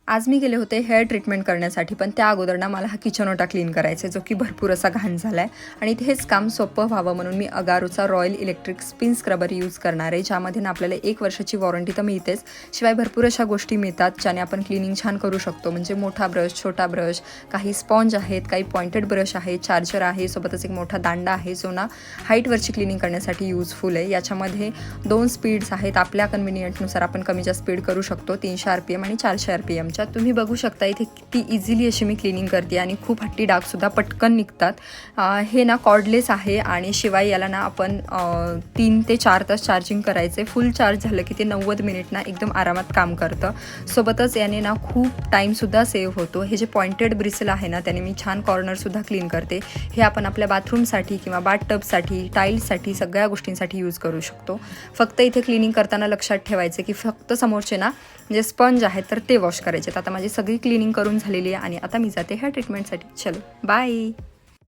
आज मी गेले होते हेअर ट्रीटमेंट करण्यासाठी, पण त्या अगोदर ना मला हा किचन ओटा क्लीन करायचा आहे, जो की भरपूर असा घाण झाला आहे. आणि हेच काम सोपं व्हावं म्हणून मी अगारोचा royal electric spin scrubber use करणार आहे, ज्यामध्ये ना आपल्याला 1 वर्षाची वॉरंटी तर मिळतेच, शिवाय भरपूर अशा गोष्टी मिळतात ज्याने आपण क्लिनिंग छान करू शकतो. म्हणजे मोठा ब्रश, छोटा ब्रश, काही स्पॉन्ज आहेत, काही पॉइंटेड ब्रश आहे, चार्जर आहे, सोबतच एक मोठा दांडा आहे, जो ना हाईटवरची क्लिनिंग करण्यासाठी यूजफुल आहे. याच्यामध्ये 2 स्पीड्स आहेत, आपल्या कन्व्हिनियंटनुसार आपण कमी जास्त स्पीड करू शकतो, 300 RPM आणि 400 RPM. तुम्ही बघू शकता इथे किती इझिली अशी मी क्लिनिंग करते आणि खूप हट्टी डागसुद्धा पटकन निघतात. हे ना कॉर्डलेस आहे आणि शिवाय याला ना आपण 3 ते 4 तास चार्जिंग करायचे. फुल चार्ज झालं की ते 90 मिनिट ना एकदम आरामात काम करतं. सोबतच याने ना खूप टाईमसुद्धा सेव्ह होतो. हे जे पॉइंटेड ब्रिसल आहे ना, त्याने मी छान कॉर्नरसुद्धा क्लीन करते. हे आपण आपल्या बाथरूमसाठी किंवा बाथटबसाठी, टाईल्ससाठी, सगळ्या गोष्टींसाठी यूज करू शकतो. फक्त इथे क्लिनिंग करताना लक्षात ठेवायचं की फक्त समोरचे ना जे स्पंज आहेत तर ते वॉश करायचे. आता माझी सगळी क्लिनिंग करून झालेली आहे आणि आता मी जाते ह्या ट्रीटमेंटसाठी. चलो बाय.